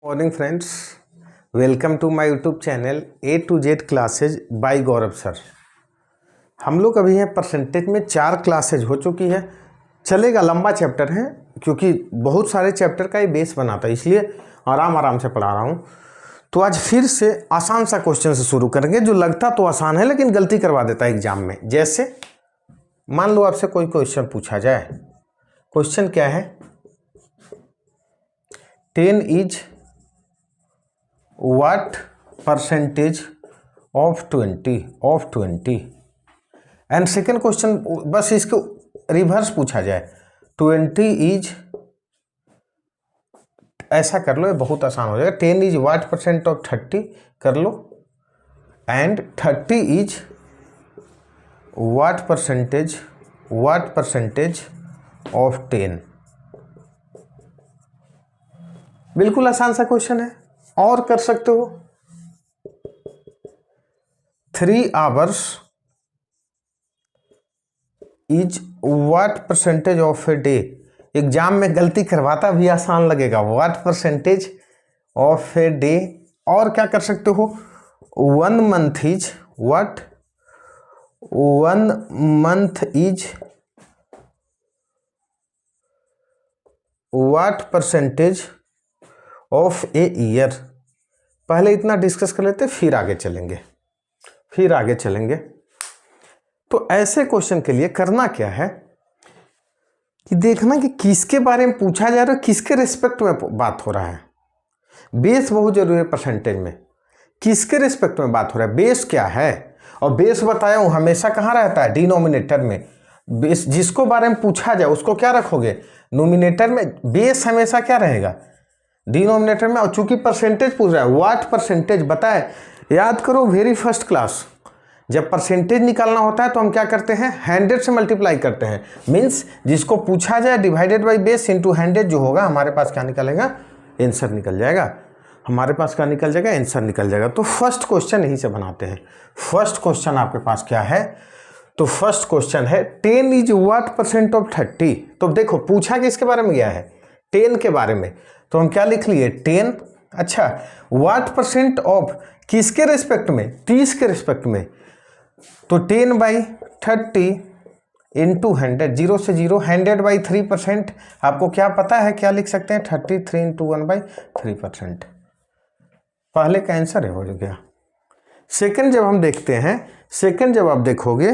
Morning friends, welcome to my YouTube channel A to Z classes by Gaurav sir. हम लोग अभी हैं percentage में 4 क्लासेज हो चुकी है। चलेगा, लंबा चैप्टर है क्योंकि बहुत सारे चैप्टर का ये बेस बनाता है, इसलिए आराम से पढ़ा रहा हूँ। तो आज फिर से आसान सा क्वेश्चन से शुरू करेंगे, जो लगता तो आसान है लेकिन गलती करवा देता है एग्जाम में। जैसे मान लो आपसे कोई क्वेश्चन पूछा जाए। क्वेश्चन क्या है? 10 is what percentage of 20 and second question बस इसको रिवर्स पूछा जाए। 20 इज, ऐसा कर लो, ये बहुत आसान हो जाएगा। 10 इज what % ऑफ 30 कर लो, and 30 is what percentage of 10। बिल्कुल आसान सा क्वेश्चन है। और कर सकते हो 3 hours is what % of a day. Exam में गलती करवाता भी आसान लगेगा। what % of a day. और क्या कर सकते हो? 1 month is what? 1 month is what % of a year. पहले इतना डिस्कस कर लेते, फिर आगे चलेंगे। तो ऐसे क्वेश्चन के लिए करना क्या है कि देखना कि किसके बारे में पूछा जा रहा है, किसके रिस्पेक्ट में बात हो रहा है। बेस बहुत जरूरी है परसेंटेज में। किसके रिस्पेक्ट में बात हो रहा है, बेस क्या है। और बेस बताया हूं हमेशा कहाँ रहता है? डिनोमिनेटर में। बेस जिसको बारे में पूछा जाए उसको क्या रखोगे? नोमिनेटर में। बेस हमेशा क्या रहेगा? डिनोमिनेटर में। और चूंकि परसेंटेज पूछ रहा है, व्हाट परसेंटेज बताए। याद करो वेरी फर्स्ट क्लास, जब परसेंटेज निकालना होता है तो हम क्या करते हैं? 100 से मल्टीप्लाई करते हैं। मीन्स जिसको पूछा जाए डिवाइडेड बाई बेस इंटू 100 जो होगा, हमारे पास क्या निकलेगा? आंसर निकल जाएगा। आंसर निकल जाएगा। तो फर्स्ट क्वेश्चन यहीं से बनाते हैं। फर्स्ट क्वेश्चन आपके पास क्या है? तो फर्स्ट क्वेश्चन है 10 इज व्हाट % ऑफ 30। तो देखो पूछा किसके बारे में गया है? 10 के बारे में। तो हम क्या लिख लिए? 10। अच्छा, व्हाट % ऑफ किसके रिस्पेक्ट में? 30 के रिस्पेक्ट में। तो 10/30 इंटू 100, 0 से 0, 100/3%। आपको क्या पता है, क्या लिख सकते हैं? 33 इंटू 1/3%। पहले का आंसर है, हो गया। सेकंड जब हम देखते हैं, सेकंड जब आप देखोगे,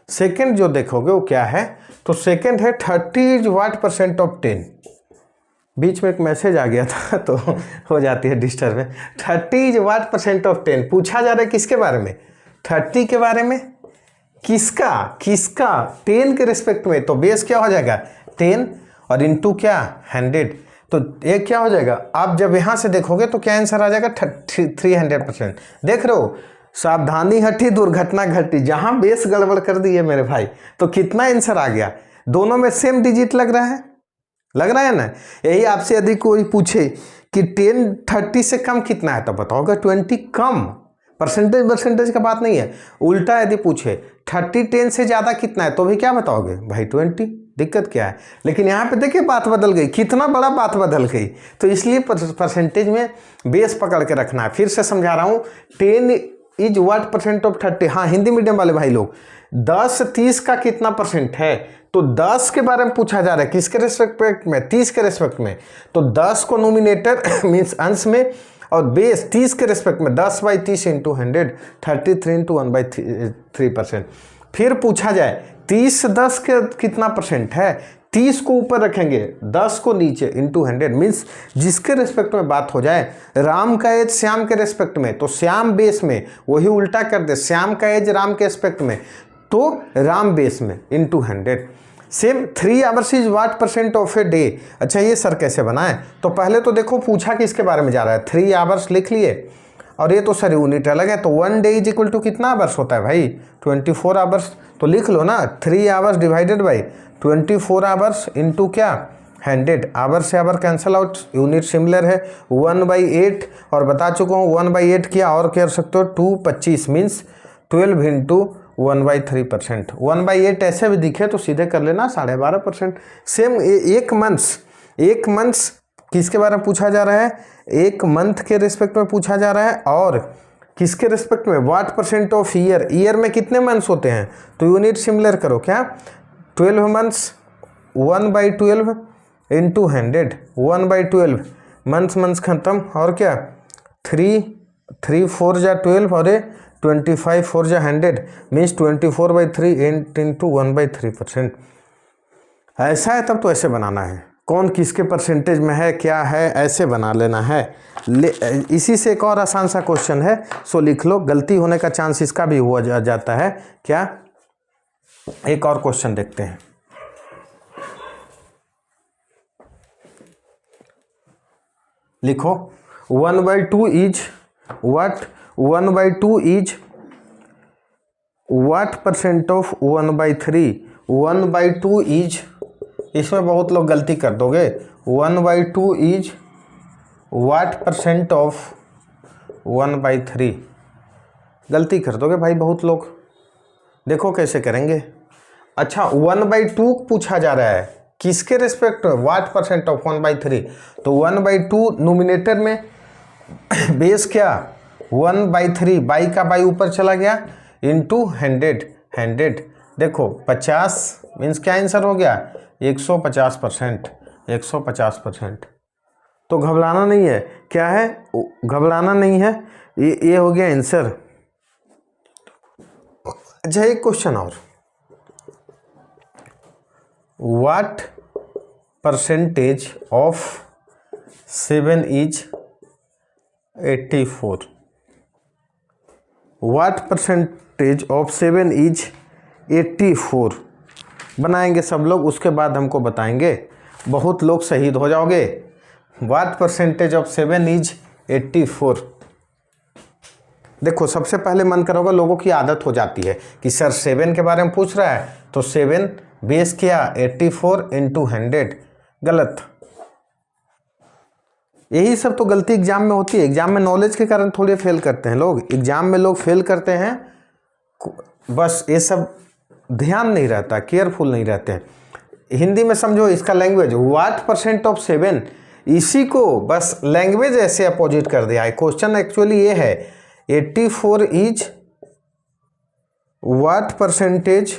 सेकंड जो देखोगे वो क्या है? तो सेकंड है 30 इज व्हाट % ऑफ 10। बीच में एक मैसेज आ गया था तो हो जाती है डिस्टर्ब। 30 इज व्हाट % ऑफ 10 पूछा जा रहा है किसके बारे में? 30 के बारे में। किसका 10 के रिस्पेक्ट में। तो बेस क्या हो जाएगा? 10 और इंटू क्या? 100। तो एक क्या हो जाएगा? आप जब यहां से देखोगे तो क्या आंसर आ जाएगा? 300%। देख रहे हो, सावधानी हटी दुर्घटना घटी। जहां बेस गड़बड़ कर दी है मेरे भाई, तो कितना आंसर आ गया? दोनों में सेम डिजिट लग रहा है ना। यही आपसे यदि कोई पूछे कि 10 30 से कम कितना है, तो बताओगे 20 कम। परसेंटेज का बात नहीं है। उल्टा यदि पूछे 30 10 से ज्यादा कितना है, तो भी क्या बताओगे? भाई 20। दिक्कत क्या है? लेकिन यहाँ पे देखिए बात बदल गई, कितना बड़ा बात बदल गई। तो इसलिए परसेंटेज में बेस पकड़ के रखना है। फिर से समझा रहा हूँ, 10 इज व्हाट % ऑफ 30। हाँ, हिंदी मीडियम वाले भाई लोग, 10 30 का कितना % है? तो 10 के बारे में पूछा जा रहा है, किसके रिस्पेक्ट में? 30 के रिस्पेक्ट में। तो 10 को नोमिनेटर मीन्स अंश में, और बेस 30 के रिस्पेक्ट में। 10/30 इंटू 100, 33 इंटू 1/3%। फिर पूछा जाए 30 से 10 के कितना % है? 30 को ऊपर रखेंगे, 10 को नीचे, इंटू 100। मीन्स जिसके रिस्पेक्ट में बात हो जाए, राम का एज श्याम के रिस्पेक्ट में, तो श्याम बेस में। वही उल्टा कर दे, श्याम का एज राम के रिस्पेक्ट में, तो राम बेस में, into 100। Same 3 hours is what % of a day. अच्छा, ये सर कैसे बनाए? तो पहले तो देखो पूछा किसके बारे में जा रहा है। 3 hours लिख लिए, और ये तो सर यूनिट अलग है। तो 1 डे इज इक्वल टू कितना आवर्स होता है भाई? 24 hours। तो लिख लो ना, 3 hours divided by 24 hours into क्या? 100। आवर से hour cancel out, unit similar है। 1/8 और बता चुका हूँ 1/8 किया, और कर सकते हो 2 25 मीन्स 12 इंटू 1/3%। 1/8 ऐसे भी दिखे तो सीधे कर लेना 12.5%। सेम एक मंथ्स किसके बारे में पूछा जा रहा है, एक मंथ के रिस्पेक्ट में पूछा जा रहा है, और किसके रिस्पेक्ट में, व्हाट परसेंट ऑफ ईयर में कितने मंथ्स होते हैं, तो यूनिट सिमिलर करो क्या, 12 मंथ्स 1/12 इंटू 100, 1/12 मंथ्स खत्म, और क्या 3 4 जा 12 और 25 4 जा 100 मीन्स 24/3 इंटू 1/3%। ऐसा है तब तो ऐसे बनाना है, कौन किसके परसेंटेज में है क्या है, ऐसे बना लेना है। इसी से एक और आसान सा क्वेश्चन है, सो लिख लो, गलती होने का चांस इसका भी हुआ जाता है क्या। एक और क्वेश्चन देखते हैं। लिखो 1/2 is what, 1/2 is what percent of 1/3, 1/2 is, इसमें बहुत लोग गलती कर दोगे, 1/2 इज व्हाट परसेंट ऑफ 1/3, गलती कर दोगे भाई बहुत लोग। देखो कैसे करेंगे। अच्छा 1/2 पूछा जा रहा है, किसके रिस्पेक्ट में, व्हाट परसेंट ऑफ 1/3, तो 1/2 नोमिनेटर में बेस क्या 1/3, बाई का बाई ऊपर चला गया, इंटू 100, देखो 50 मीन्स क्या आंसर हो गया 150%, 150%। तो घबराना नहीं है, क्या है, घबराना नहीं है, ये हो गया आंसर। अच्छा एक क्वेश्चन और, what percentage of 7 is 84, what percentage of 7 is 84, बनाएंगे सब लोग, उसके बाद हमको बताएंगे, बहुत लोग शहीद हो जाओगे। What percentage of 7 is 84। देखो सबसे पहले मन करोगे, लोगों की आदत हो जाती है कि सर 7 के बारे में पूछ रहा है तो 7 बेस क्या 84 इंटू 100, गलत। यही सब तो गलती एग्जाम में होती है, एग्जाम में नॉलेज के कारण थोड़े फेल करते हैं लोग, एग्जाम में लोग फेल करते हैं, बस ये सब ध्यान नहीं रहता, केयरफुल नहीं रहते हैं। हिंदी में समझो इसका लैंग्वेज, व्हाट परसेंट ऑफ 7, इसी को बस लैंग्वेज ऐसे अपोजिट कर दिया है। क्वेश्चन एक्चुअली ये है 84 is what percentage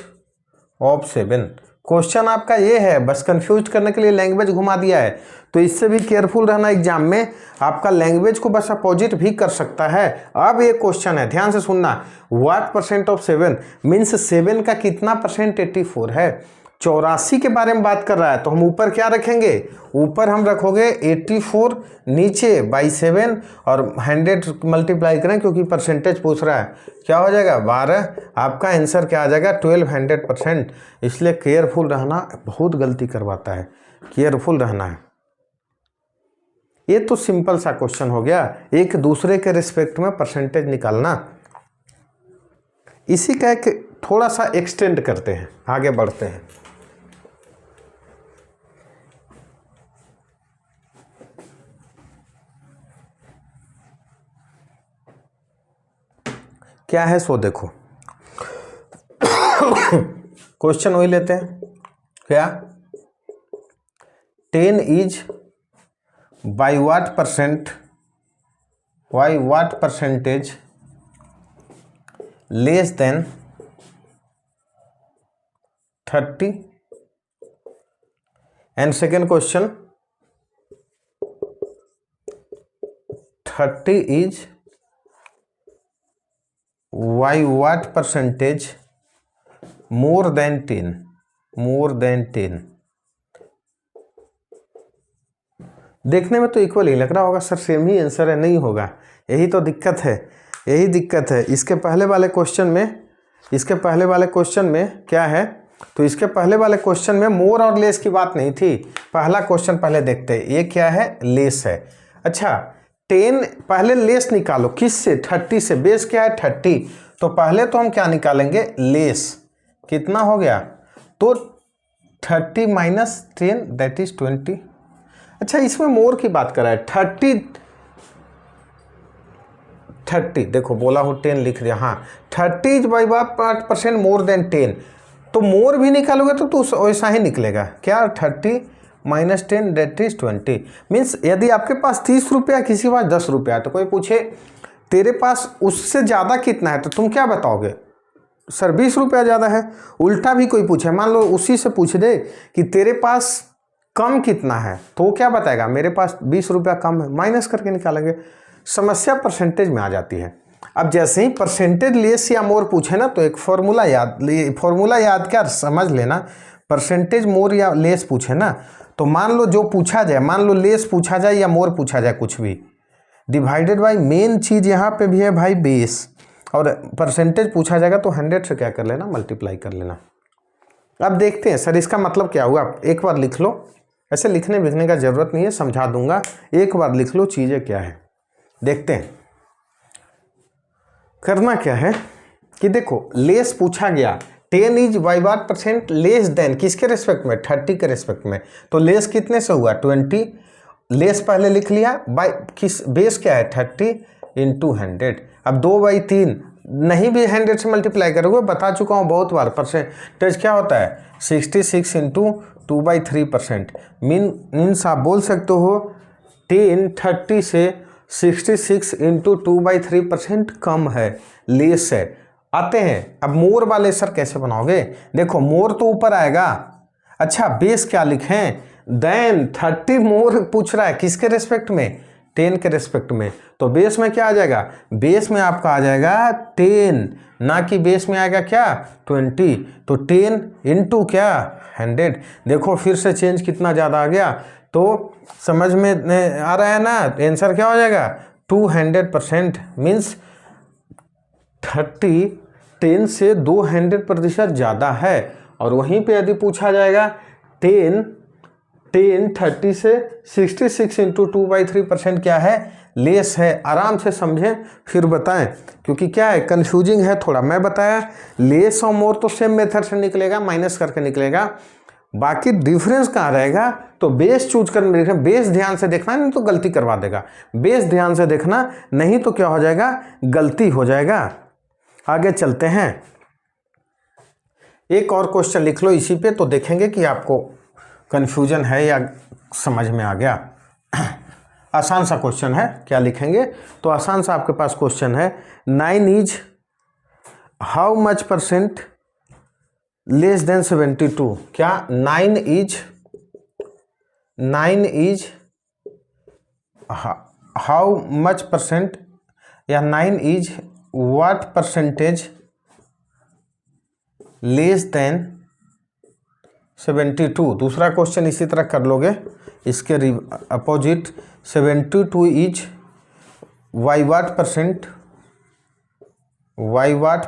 of 7, question आपका ये है, बस कंफ्यूज करने के लिए लैंग्वेज घुमा दिया है। तो इससे भी केयरफुल रहना, एग्जाम में आपका लैंग्वेज को बस अपोजिट भी कर सकता है। अब ये क्वेश्चन है, ध्यान से सुनना, व्हाट परसेंट ऑफ 7 मीन्स 7 का कितना परसेंट 84 है, 84 के बारे में बात कर रहा है, तो हम ऊपर क्या रखेंगे, ऊपर हम रखोगे 84, नीचे बाई 7 और 100 मल्टीप्लाई करें क्योंकि परसेंटेज पूछ रहा है, क्या हो जाएगा 12, आपका आंसर क्या आ जाएगा 1200%। इसलिए केयरफुल रहना, बहुत गलती करवाता है, केयरफुल रहना है। ये तो सिंपल सा क्वेश्चन हो गया, एक दूसरे के रिस्पेक्ट में परसेंटेज निकालना। इसी का एक थोड़ा सा एक्सटेंड करते हैं, आगे बढ़ते हैं। क्या है सो देखो, क्वेश्चन वही लेते हैं, क्या 10 is by what percentage less than 30, and second question 30 is why what percentage more than 10। देखने में तो इक्वल ही लग रहा होगा सर, सेम ही आंसर है, नहीं होगा, यही तो दिक्कत है, यही दिक्कत है। इसके पहले वाले क्वेश्चन में क्या है, तो इसके पहले वाले क्वेश्चन में मोर और लेस की बात नहीं थी। पहला क्वेश्चन पहले देखते हैं, ये क्या है, लेस है। अच्छा 10 पहले लेस निकालो, किस से, 30 से, बेस क्या है 30, तो पहले तो हम क्या निकालेंगे, लेस, कितना हो गया, तो 30 माइनस 10 दैट इज 20। अच्छा इसमें मोर की बात कर रहा है, 30, देखो बोला हूँ 10 लिख दिया, हाँ 30 बाई 5% मोर देन 10, तो मोर भी निकालोगे तो वैसा ही निकलेगा, क्या 30 माइनस 10 डेट इज 20। मीन्स यदि आपके पास 30 रुपया, किसी के पास 10 रुपया, तो कोई पूछे तेरे पास उससे ज़्यादा कितना है, तो तुम क्या बताओगे, सर 20 रुपया ज़्यादा है। उल्टा भी कोई पूछे, मान लो उसी से पूछ दे कि तेरे पास कम कितना है, तो वो क्या बताएगा, मेरे पास 20 रुपया कम है, माइनस करके निकालेंगे। समस्या परसेंटेज में आ जाती है। अब जैसे ही परसेंटेज लेस या मोर पूछे ना, तो एक फॉर्मूला याद कर समझ लेना। परसेंटेज मोर या लेस पूछे ना, तो मान लो जो पूछा जाए, मान लो लेस पूछा जाए या मोर पूछा जाए, कुछ भी डिवाइडेड बाई मेन चीज़ यहाँ पे भी है भाई बेस, और परसेंटेज पूछा जाएगा तो 100 से क्या कर लेना, मल्टीप्लाई कर लेना। अब देखते हैं सर इसका मतलब क्या हुआ, एक बार लिख लो, ऐसे लिखने का ज़रूरत नहीं है, समझा दूंगा, एक बार लिख लो चीज़ें क्या है। देखते हैं करना क्या है कि देखो लेस पूछा गया, 10 इज बाई 5% लेस देन, किसके रेस्पेक्ट में, 30 के रेस्पेक्ट में, तो लेस कितने से हुआ 20, लेस पहले लिख लिया, बाई किस बेस क्या है 30 इंटू 100। अब 2/3 नहीं भी 100 से मल्टीप्लाई करोगे, बता चुका हूँ बहुत बार, परसेंटेज क्या होता है 66 इंटू 2/3%। मीन्स आप बोल सकते हो 10 30 से 66 इंटू 2/3% कम है, लेस है। आते हैं अब मोर वाले सर कैसे बनाओगे, देखो मोर तो ऊपर आएगा, अच्छा बेस क्या लिखें, देन 30 मोर पूछ रहा है किसके रेस्पेक्ट में, 10 के रेस्पेक्ट में, तो बेस में क्या आ जाएगा, बेस में आपका आ जाएगा 10, ना कि बेस में आएगा क्या 20, तो 10 इंटू क्या 100। देखो फिर से चेंज कितना ज़्यादा आ गया, तो समझ में आ रहा है ना, आंसर क्या हो जाएगा 200%। मीन्स 30 10 से 200% ज़्यादा है। और वहीं पे यदि पूछा जाएगा 10 30 से 66 इंटू 2/3% क्या है, लेस है। आराम से समझें फिर बताएं, क्योंकि क्या है कन्फ्यूजिंग है थोड़ा। मैं बताया लेस और मोर तो सेम मेथड से निकलेगा, माइनस करके निकलेगा, बाकी डिफरेंस कहाँ रहेगा, तो बेस चूज करने देखना, बेस ध्यान से देखना, नहीं तो गलती करवा देगा। बेस ध्यान से देखना, नहीं तो क्या हो जाएगा, गलती हो जाएगा। आगे चलते हैं, एक और क्वेश्चन लिख लो इसी पे, तो देखेंगे कि आपको कन्फ्यूजन है या समझ में आ गया। आसान सा क्वेश्चन है, क्या लिखेंगे, तो आसान सा आपके पास क्वेश्चन है, 9 is how much % less than 72। क्या 9 इज हाउ मच % या 9 इज व्हाट % लेस देन 72। दूसरा क्वेश्चन इसी तरह कर लोगे, इसके opposite 72 is Y what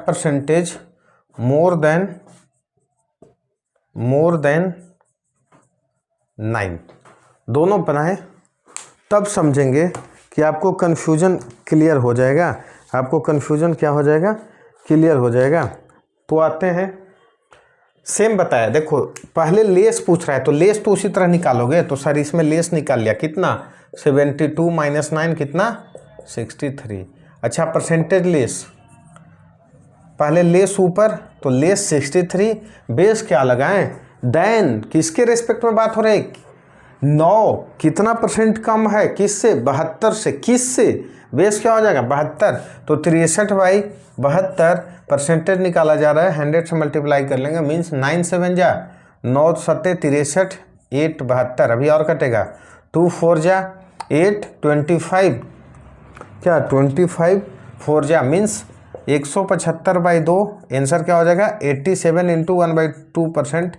% more than 9। दोनों बनाए तब समझेंगे कि आपको कन्फ्यूजन क्लियर हो जाएगा, आपको कन्फ्यूजन क्या हो जाएगा, क्लियर हो जाएगा। तो आते हैं, सेम बताया, देखो पहले लेस पूछ रहा है तो लेस तो उसी तरह निकालोगे, तो सर इसमें लेस निकाल लिया, कितना 72 माइनस 9 कितना 63। अच्छा परसेंटेज लेस, पहले लेस ऊपर तो लेस 63, बेस क्या लगाएं, देन किसके रेस्पेक्ट में बात हो रही है, 9 कितना % कम है, किससे 72 से, किससे बेस क्या हो जाएगा 72, तो 63/72 परसेंटेज निकाला जा रहा है, 100 से मल्टीप्लाई कर लेंगे, मीन्स 9 7 जा 9 7 63 8 72, अभी और कटेगा 2 4 जा 8 25, क्या 25 4 जा मीन्स 175/2, आंसर क्या हो जाएगा 87 इंटू 1/2%,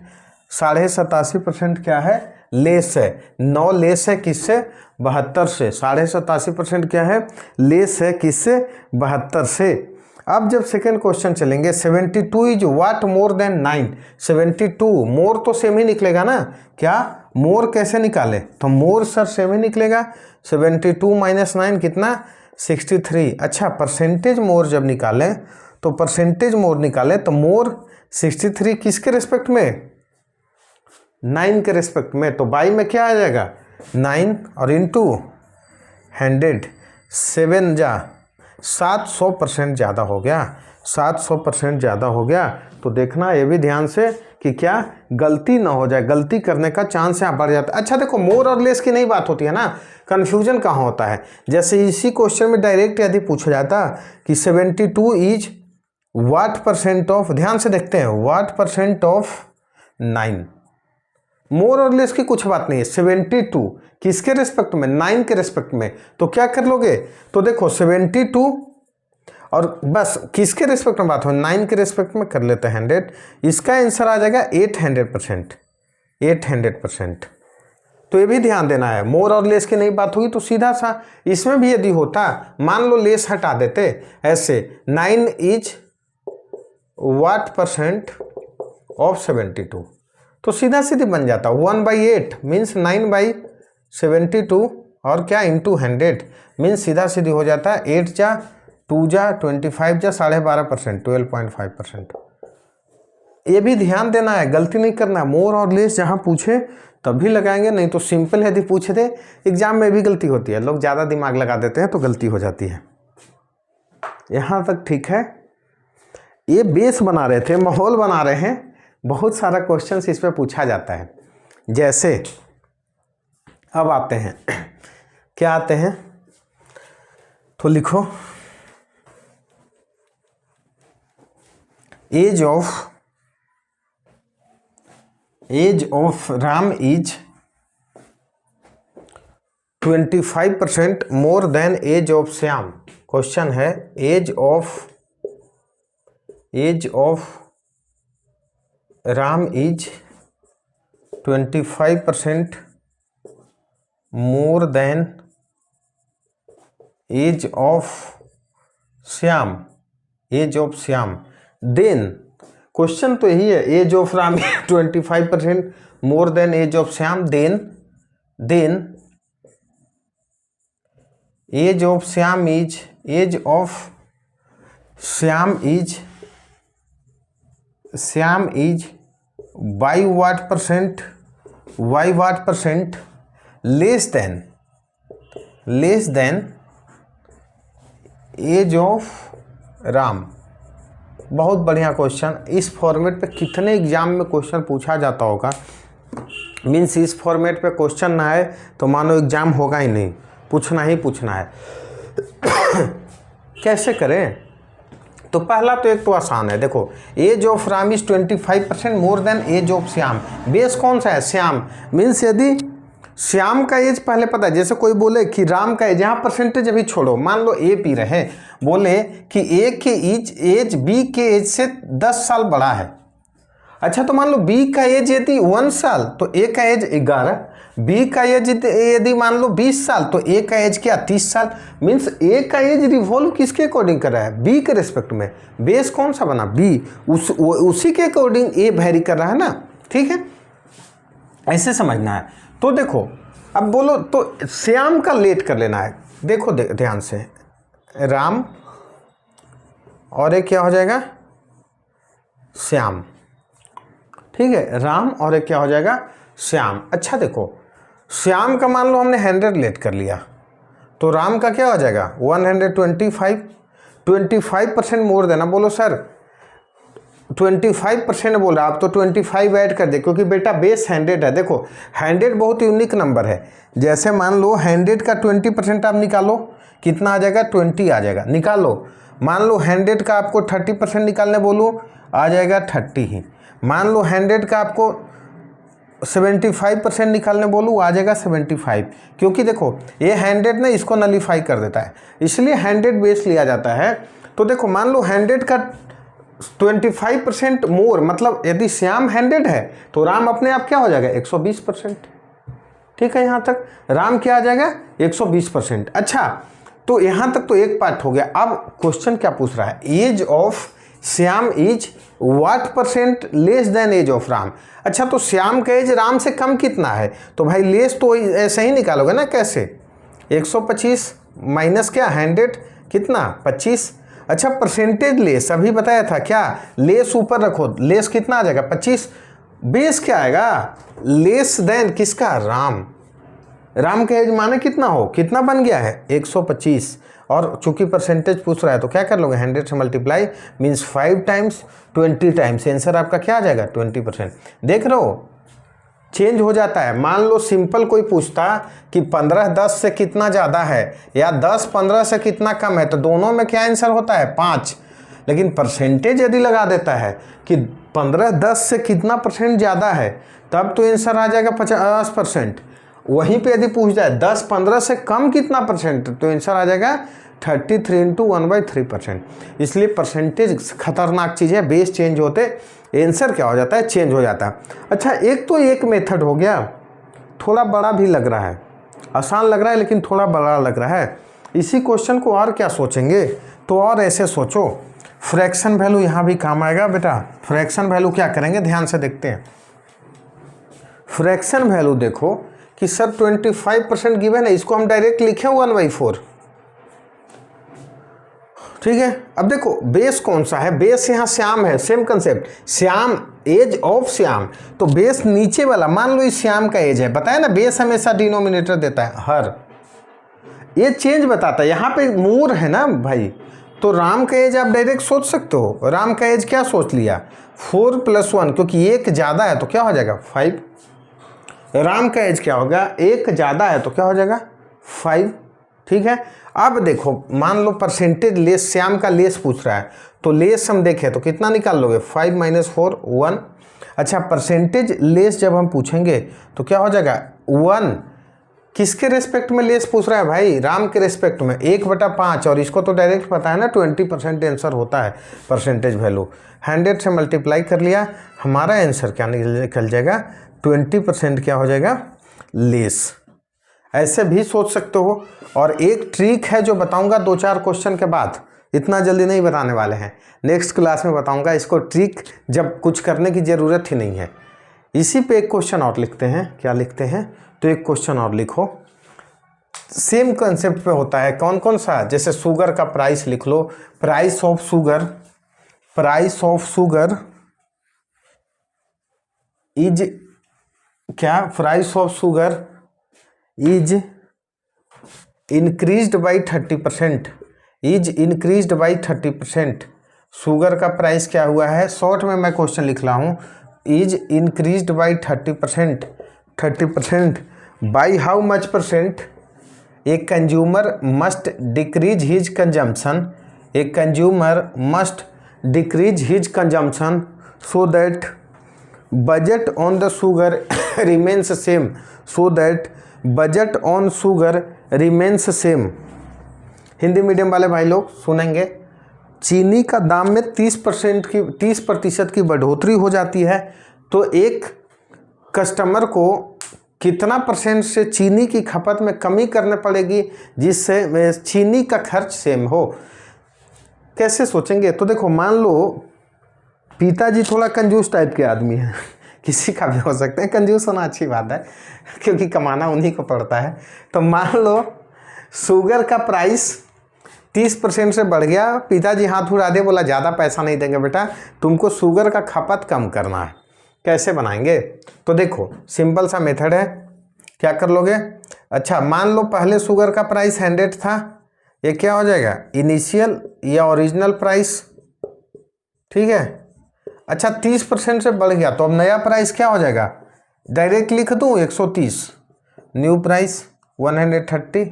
87.5% क्या है, लेस है। 9 लेस है किससे 72 से, 87.5% क्या है, लेस है किससे 72 से। अब जब सेकेंड क्वेश्चन चलेंगे, 72 इज व्हाट मोर देन 9। 72 मोर तो सेम ही निकलेगा ना, क्या मोर कैसे निकाले, तो मोर सर सेम ही निकलेगा, 72 माइनस 9 कितना 63। अच्छा परसेंटेज मोर जब निकालें, तो परसेंटेज मोर निकालें तो मोर 63 किसके रेस्पेक्ट में, 9 के रेस्पेक्ट में, तो बाई में क्या आ जाएगा 9 और इंटू 100, 7 जा 700% ज़्यादा हो गया, 700% ज़्यादा हो गया। तो देखना ये भी ध्यान से कि क्या गलती ना हो जाए, गलती करने का चांस यहाँ बढ़ जाता है। अच्छा देखो, मोर और लेस की नहीं बात होती है ना, कन्फ्यूजन कहाँ होता है। जैसे इसी क्वेश्चन में डायरेक्ट यदि पूछा जाता कि 72 इज व्हाट परसेंट ऑफ, ध्यान से देखते हैं, व्हाट परसेंट ऑफ 9, मोर और लेस की कुछ बात नहीं है। 72 किसके रिस्पेक्ट में, 9 के रिस्पेक्ट में, तो क्या कर लोगे, तो देखो 72 और बस किसके रिस्पेक्ट में बात हो, 9 के रिस्पेक्ट में कर लेते हैं 100, इसका आंसर आ जाएगा 800%, 800%। तो ये भी ध्यान देना है, मोर और लेस की नहीं बात होगी तो सीधा सा इसमें भी यदि होता, मान लो लेस हटा देते ऐसे, 9 इज व्हाट परसेंट ऑफ 72, तो सीधा सीधी बन जाता 1/8 मीन्स 9/72 और क्या इंटू 100 मीन्स सीधा सीधी हो जाता है 8 जा 2 जा 25 जा 12.5%, 12.5%। ये भी ध्यान देना है, गलती नहीं करना। मोर और लेस जहाँ पूछे तभी लगाएंगे, नहीं तो सिंपल यदि पूछे थे एग्जाम में भी गलती होती है, लोग ज़्यादा दिमाग लगा देते हैं तो गलती हो जाती है। यहाँ तक ठीक है। ये बेस बना रहे थे, माहौल बना रहे हैं, बहुत सारा क्वेश्चन इस पर पूछा जाता है। जैसे अब आते हैं, क्या आते हैं, तो लिखो age of Ram is 25% more than age of Shyam. Question है age of Ram is 25% more than age of Shyam, age of Shyam. Then question तो यही है, age of Ram 25% more than age of Shyam, then age of Shyam is, age of Shyam is y what percent less than age of Ram. बहुत बढ़िया question. इस format पे कितने exam में question पूछा जाता होगा, मीन्स इस फॉर्मेट पे क्वेश्चन ना आए तो मानो एग्जाम होगा ही नहीं, पूछना ही पूछना है। कैसे करें, तो पहला तो एक तो आसान है, देखो age of Ram is 25% more than age of Shyam. Base कौन सा है, श्याम, मीन्स यदि श्याम का एज पहले पता है, जैसे कोई बोले कि राम का एज, यहाँ परसेंटेज अभी छोड़ो, मान लो ए पी रहे, बोले कि ए के एज बी के एज से 10 साल बड़ा है। अच्छा तो मान लो बी का एज यदि 1 साल तो ए का एज 11, बी का एज यदि मान लो 20 साल तो ए का एज क्या 30 साल। मीन्स ए का एज रिवॉल्व किसके अकॉर्डिंग कर रहा है, बी के रिस्पेक्ट में। बेस कौन सा बना, बी, उसी के अकॉर्डिंग ए वेरी कर रहा है ना, ठीक है, ऐसे समझना है। तो देखो अब बोलो तो श्याम का लेट कर लेना है। देखो ध्यान से, राम और एक क्या हो जाएगा, श्याम, ठीक है, राम और एक क्या हो जाएगा, श्याम। अच्छा देखो श्याम का मान लो हमने 100 लेट कर लिया, तो राम का क्या हो जाएगा 125, 25% मोर देना। बोलो सर 25% बोल रहा, आप तो 25 ऐड कर दे, क्योंकि बेटा बेस 100 है। देखो 100 बहुत यूनिक नंबर है। जैसे मान लो 100 का 20% आप निकालो, कितना आ जाएगा 20 आ जाएगा, निकालो। मान लो 100 का आपको 30% निकालने बोलूँ, आ जाएगा 30 ही। मान लो 100 का आपको 75% निकालने बोलूँ, आ जाएगा 75, क्योंकि देखो ये 100 ना इसको नलीफाई कर देता है, इसलिए 100 बेस लिया जाता है। तो देखो मान लो 100 का 25% मोर, मतलब यदि श्याम 100 है तो राम अपने आप क्या हो जाएगा 120%, ठीक है। यहाँ तक राम क्या आ जाएगा 120%। अच्छा तो यहाँ तक तो एक पार्ट हो गया। अब क्वेश्चन क्या पूछ रहा है, age of Shyam is what percent less than age of Ram. अच्छा तो श्याम का एज राम से कम कितना है, तो भाई लेस तो ऐसे ही निकालोगे ना, कैसे 125 माइनस क्या 100 कितना 25। अच्छा परसेंटेज लेस अभी बताया था, क्या लेस ऊपर रखो, लेस कितना आ जाएगा 25, बेस क्या आएगा लेस देन किसका, राम। राम का एज माने कितना हो, कितना बन गया है 125, और चूंकि परसेंटेज पूछ रहा है तो क्या कर लोगे, 100 से multiply means 5 times 20 times, answer आपका क्या आ जाएगा 20%। देख रहे हो चेंज हो जाता है। मान लो सिंपल कोई पूछता कि 15 10 से कितना ज़्यादा है या 10 15 से कितना कम है, तो दोनों में क्या आंसर होता है 5। लेकिन परसेंटेज यदि लगा देता है कि 15 10 से कितना परसेंट ज़्यादा है, तब तो आंसर आ जाएगा 50%। वहीं पे यदि पूछ जाए 10 15 से कम कितना परसेंट, तो आंसर आ जाएगा 33 इंटू 1/3%। इसलिए परसेंटेज खतरनाक चीज़ है, बेस चेंज होते आंसर क्या हो जाता है, चेंज हो जाता है। अच्छा एक तो एक मेथड हो गया, थोड़ा बड़ा भी लग रहा है, आसान लग रहा है लेकिन थोड़ा बड़ा लग रहा है। इसी क्वेश्चन को और क्या सोचेंगे, तो और ऐसे सोचो फ्रैक्शन वैल्यू यहाँ भी काम आएगा बेटा। फ्रैक्शन वैल्यू क्या करेंगे, ध्यान से देखते हैं। फ्रैक्शन वैल्यू देखो कि सर 25% गिवन है, इसको हम डायरेक्ट लिखें 1/4, ठीक है। अब देखो बेस कौन सा है, बेस यहाँ श्याम है, same concept, Shyam age of Shyam, तो बेस नीचे वाला, मान लो इस श्याम का एज है, बताया ना बेस हमेशा डिनोमिनेटर देता है हर, ये चेंज बताता है। यहाँ पे मूर है ना भाई, तो राम का एज आप डायरेक्ट सोच सकते हो, राम का एज क्या सोच लिया 4 + 1, क्योंकि एक ज़्यादा है तो क्या हो जाएगा 5। राम का एज क्या होगा, एक ज़्यादा है तो क्या हो जाएगा 5, ठीक है। अब देखो मान लो परसेंटेज लेस, श्याम का लेस पूछ रहा है, तो लेस हम देखें तो कितना निकाल लोगे 5 - 4 1। अच्छा परसेंटेज लेस जब हम पूछेंगे तो क्या हो जाएगा 1, किसके रेस्पेक्ट में लेस पूछ रहा है भाई, राम के रेस्पेक्ट में, 1/5, और इसको तो डायरेक्ट पता है ना 20% आंसर होता है परसेंटेज वैल्यू। 100 से मल्टीप्लाई कर लिया, हमारा आंसर क्या निकल जाएगा 20% क्या हो जाएगा लेस। ऐसे भी सोच सकते हो। और एक ट्रिक है जो बताऊंगा 2-4 क्वेश्चन के बाद, इतना जल्दी नहीं बताने वाले हैं, नेक्स्ट क्लास में बताऊंगा इसको, ट्रिक जब कुछ करने की ज़रूरत ही नहीं है। इसी पे एक क्वेश्चन और लिखते हैं, क्या लिखते हैं, तो एक क्वेश्चन और लिखो, सेम कंसेप्ट पे होता है। कौन कौन सा, जैसे शुगर का प्राइस लिख लो, price of sugar, price of sugar is क्या, price of sugar is increased by 30%, is increased by 30%। Sugar का प्राइस क्या हुआ है, शॉर्ट में मैं क्वेश्चन लिख रहा हूँ, is increased by 30%, 30% by how much percent, a consumer must decrease his consumption, A consumer must decrease his consumption so that budget on the sugar remains same, so that budget on sugar remains same। Hindi medium वाले भाई लोग सुनेंगे, चीनी का दाम में 30% की बढ़ोतरी हो जाती है, तो एक कस्टमर को कितना % से चीनी की खपत में कमी करने पड़ेगी जिससे चीनी का खर्च सेम हो। कैसे सोचेंगे, तो देखो मान लो पिताजी थोड़ा कंजूस टाइप के आदमी हैं, किसी का भी हो सकते हैं, कंजूस होना अच्छी बात है क्योंकि कमाना उन्हीं को पड़ता है। तो मान लो शुगर का प्राइस 30% से बढ़ गया, पिताजी हाथ उड़ा दे, बोला ज़्यादा पैसा नहीं देंगे बेटा, तुमको शुगर का खपत कम करना है। कैसे बनाएंगे, तो देखो सिंपल सा मेथड है, क्या कर लोगे, अच्छा मान लो पहले शुगर का प्राइस 100 था, ये क्या हो जाएगा इनिशियल या ओरिजिनल प्राइस, ठीक है। अच्छा 30% से बढ़ गया तो अब नया प्राइस क्या हो जाएगा, डायरेक्ट लिख दूं 130, न्यू प्राइस 130,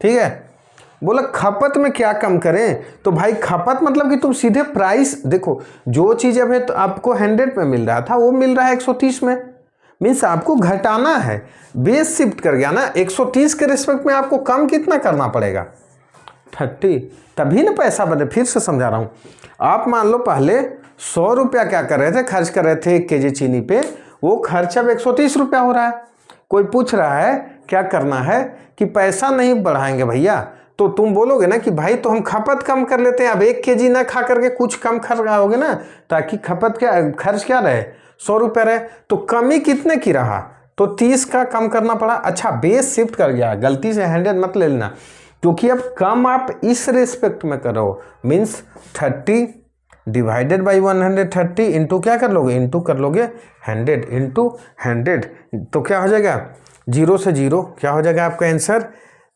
ठीक है। बोला खपत में क्या कम करें, तो भाई खपत मतलब कि तुम सीधे प्राइस देखो, जो चीज़ अभी तो आपको 100 में मिल रहा था वो मिल रहा है 130 में, मीन्स आपको घटाना है, बेस शिफ्ट कर गया ना, 130 के रिस्पेक्ट में आपको कम कितना करना पड़ेगा 30, तभी ना पैसा बने। फिर से समझा रहा हूँ, आप मान लो पहले 100 रुपया क्या कर रहे थे, खर्च कर रहे थे 1 kg चीनी पे, वो खर्च अब 130 रुपया हो रहा है। कोई पूछ रहा है क्या करना है कि पैसा नहीं बढ़ाएंगे भैया, तो तुम बोलोगे ना कि भाई तो हम खपत कम कर लेते हैं, अब 1 kg ना खा करके कुछ कम खर्च ना, ताकि खपत क्या खर्च क्या रहे 100 रुपया रहे, तो कमी कितने की रहा, तो 30 का कम करना पड़ा। अच्छा बेस शिफ्ट कर गया, गलती से 100 मत ले लेना, क्योंकि अब कम आप इस रेस्पेक्ट में करो, मीन्स 30 डिवाइडेड बाई 130 इंटू क्या कर लोगे, इंटू कर लोगे 100 इंटू 100, तो क्या हो जाएगा 0 से 0 क्या हो जाएगा आपका आंसर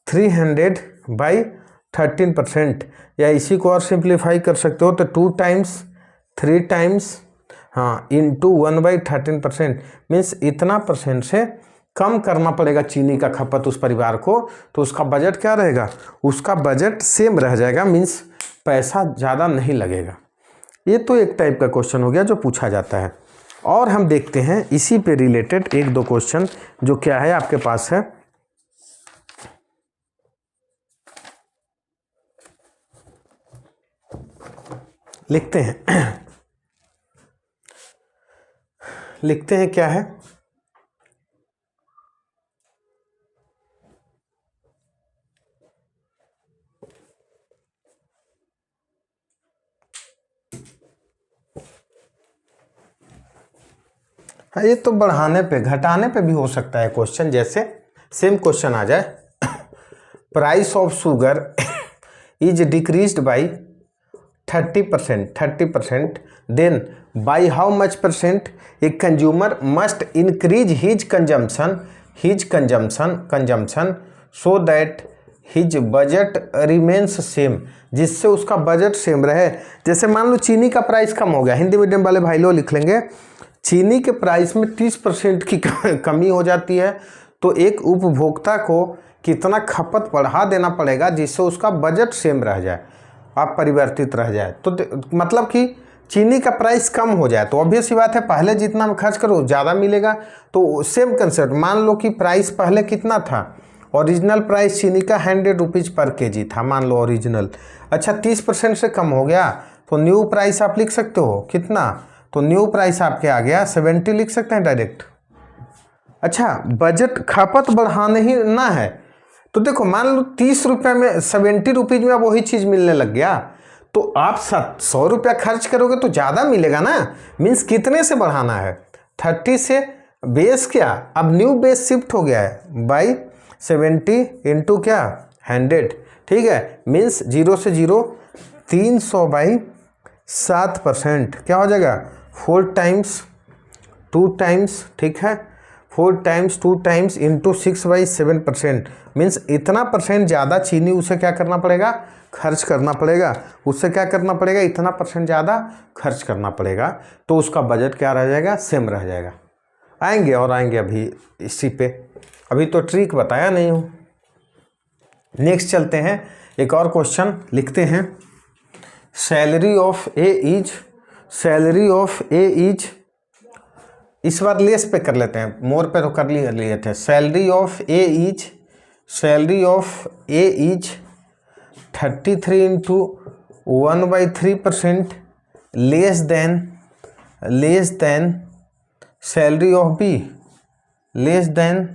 300 बाई 13%, या इसी को और सिंप्लीफाई कर सकते हो तो 2 टाइम्स 3 टाइम्स हाँ इंटू 1/13%, मीन्स इतना परसेंट से कम करना पड़ेगा चीनी का खपत उस परिवार को, तो उसका बजट क्या रहेगा, उसका बजट सेम रह जाएगा, मीन्स पैसा ज़्यादा नहीं लगेगा। ये तो एक टाइप का क्वेश्चन हो गया जो पूछा जाता है। और हम देखते हैं इसी पे रिलेटेड 1-2 क्वेश्चन जो क्या है आपके पास है। लिखते हैं क्या है, हाँ ये तो बढ़ाने पे घटाने पे भी हो सकता है क्वेश्चन, जैसे सेम क्वेश्चन आ जाए price of sugar is decreased by 30%, then by how much percent a consumer must increase his consumption so that his budget remains same, जिससे उसका बजट सेम रहे। जैसे मान लो चीनी का प्राइस कम हो गया, हिंदी मीडियम वाले भाई लोग लिख लेंगे, चीनी के प्राइस में 30% की कमी हो जाती है, तो एक उपभोक्ता को कितना खपत बढ़ा देना पड़ेगा जिससे उसका बजट सेम रह जाए, आप परिवर्तित रह जाए। तो मतलब कि चीनी का प्राइस कम हो जाए, तो ऑब्वियस सी बात है पहले जितना खर्च करो ज़्यादा मिलेगा। तो सेम कंसेप्ट, मान लो कि प्राइस पहले कितना था, ओरिजिनल प्राइस चीनी का 100 रुपीज़ पर केजी था, मान लो ओरिजिनल, अच्छा 30% से कम हो गया, तो न्यू प्राइस आप लिख सकते हो कितना, तो न्यू प्राइस आपके आ गया 70 लिख सकते हैं डायरेक्ट। अच्छा बजट खपत बढ़ाने ही ना है, तो देखो मान लो 30 रुपये में 70 रुपीज़ में अब वही चीज़ मिलने लग गया, तो आप 100 रुपया खर्च करोगे तो ज़्यादा मिलेगा ना, मीन्स कितने से बढ़ाना है, 30 से, बेस क्या अब न्यू बेस शिफ्ट हो गया है बाई 70 इंटू क्या 100, ठीक है, मीन्स 0 से 0 300/7%, क्या हो जाएगा 4 टाइम्स 2 टाइम्स, ठीक है 4 टाइम्स 2 टाइम्स इंटू 6/7%, मीन्स इतना परसेंट ज़्यादा चीनी उसे क्या करना पड़ेगा, खर्च करना पड़ेगा, उससे क्या करना पड़ेगा, इतना परसेंट ज़्यादा खर्च करना पड़ेगा, तो उसका बजट क्या रह जाएगा, सेम रह जाएगा। आएंगे और आएंगे अभी इसी पे, अभी तो ट्रिक बताया नहीं हूँ। नेक्स्ट चलते हैं, एक और क्वेश्चन लिखते हैं, सैलरी ऑफ ए इज, इस बार लेस पे कर लेते हैं, मोर पे तो कर लिए थे, salary of A is 33 into 1/3% less than salary of B, then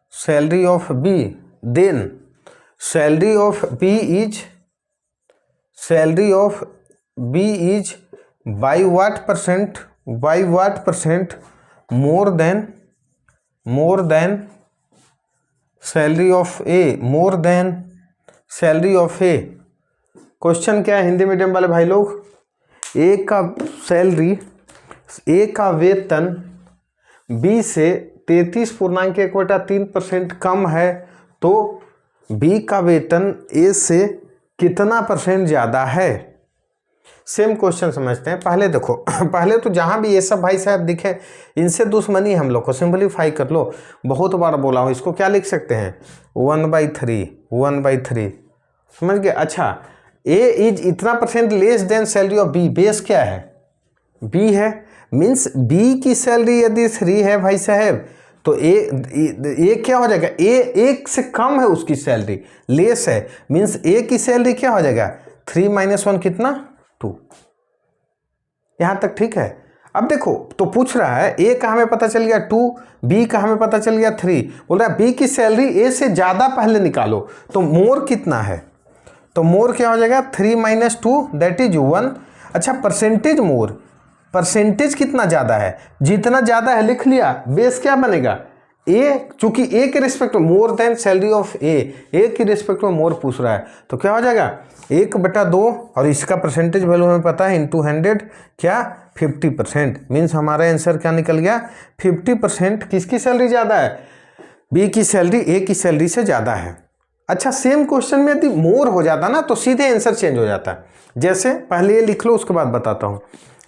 salary of B is by what percent more than salary of A, question क्या है हिंदी मीडियम वाले भाई लोग, ए का वेतन बी से 33.1/3% कम है, तो बी का वेतन ए से कितना परसेंट ज़्यादा है। सेम क्वेश्चन समझते हैं। पहले देखो पहले तो जहाँ भी ये सब भाई साहब दिखे इनसे दुश्मनी हम लोग को सिंपलीफाई कर लो, बहुत बार बोला हूँ, इसको क्या लिख सकते हैं 1/3 समझ गए। अच्छा ए इज इतना percent less than salary of B, base क्या है बी है, मीन्स बी की सैलरी यदि 3 है भाई साहब तो ए क्या हो जाएगा, ए 1 से कम है उसकी सैलरी, लेस है, मीन्स ए की सैलरी क्या हो जाएगा 3 - 1 कितना 2, यहाँ तक ठीक है। अब देखो तो पूछ रहा है ए का हमें पता चल गया 2, बी का हमें पता चल गया 3, बोल रहा है बी की सैलरी ए से ज़्यादा पहले निकालो, तो मोर कितना है, तो मोर क्या हो जाएगा 3 - 2 दैट इज 1। अच्छा परसेंटेज मोर, परसेंटेज कितना ज़्यादा है, जितना ज़्यादा है लिख लिया, बेस क्या बनेगा ए, चूंकि ए के रिस्पेक्ट में मोर देन सैलरी ऑफ ए की रिस्पेक्ट में मोर पूछ रहा है, तो क्या हो जाएगा 1/2 और इसका परसेंटेज वैल्यू हमें पता है इंटू 100 क्या 50%, मीन्स हमारा आंसर क्या निकल गया 50% किसकी सैलरी ज़्यादा है, बी की सैलरी ए की सैलरी से ज़्यादा है। अच्छा सेम क्वेश्चन में यदि मोर हो जाता ना तो सीधे आंसर चेंज हो जाता है। जैसे पहले ये लिख लो उसके बाद बताता हूँ।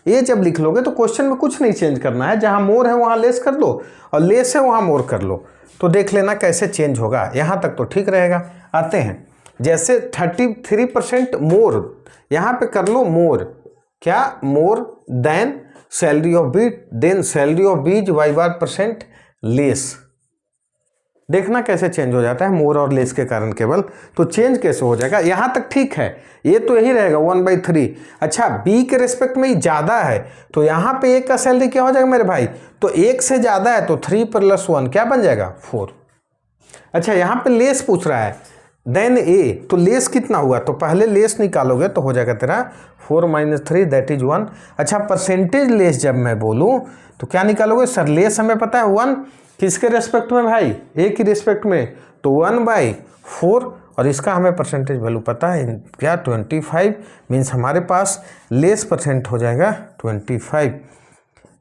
ये जब लिख लोगे तो क्वेश्चन में कुछ नहीं चेंज करना है, जहाँ मोर है वहाँ लेस कर दो और लेस है वहाँ मोर कर लो, तो देख लेना कैसे चेंज होगा। यहाँ तक तो ठीक रहेगा। आते हैं जैसे 33% मोर, यहाँ पे कर लो मोर, क्या more than salary of B, then salary of B's y% less. देखना कैसे चेंज हो जाता है मोर और लेस के कारण केवल। तो चेंज कैसे हो जाएगा, यहाँ तक ठीक है, ये तो यही रहेगा 1/3। अच्छा बी के रिस्पेक्ट में ज़्यादा है तो यहाँ पे एक का सैलरी क्या हो जाएगा मेरे भाई, तो एक से ज़्यादा है तो 3 + 1 क्या बन जाएगा 4। अच्छा यहाँ पे लेस पूछ रहा है देन ए, तो लेस कितना हुआ, तो पहले लेस निकालोगे तो हो जाएगा तेरा 4 - 3 दैट इज 1। अच्छा परसेंटेज लेस जब मैं बोलूँ तो क्या निकालोगे सर, लेस हमें पता है 1 किसके रेस्पेक्ट में भाई, ए की रिस्पेक्ट में, तो 1/4 और इसका हमें परसेंटेज वैल्यू पता है क्या 25, मीन्स हमारे पास लेस परसेंट हो जाएगा 25।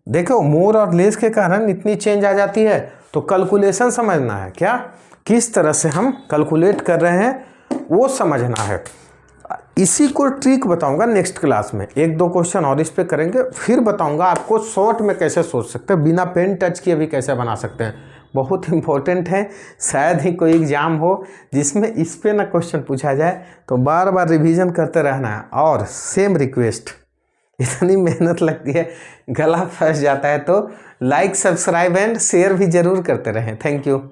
देखो मोर और लेस के कारण इतनी चेंज आ जाती है, तो कैलकुलेशन समझना है, क्या किस तरह से हम कैलकुलेट कर रहे हैं वो समझना है। इसी को ट्रिक बताऊंगा नेक्स्ट क्लास में, 1-2 क्वेश्चन और इस पे करेंगे, फिर बताऊंगा आपको शॉर्ट में कैसे सोच सकते हैं, बिना पेन टच किए भी कैसे बना सकते हैं। बहुत इंपॉर्टेंट है, शायद ही कोई एग्जाम हो जिसमें इस पे ना क्वेश्चन पूछा जाए, तो बार बार रिवीजन करते रहना है। और सेम रिक्वेस्ट, इतनी मेहनत लगती है, गला फंस जाता है, तो लाइक सब्सक्राइब एंड शेयर भी जरूर करते रहें। Thank you.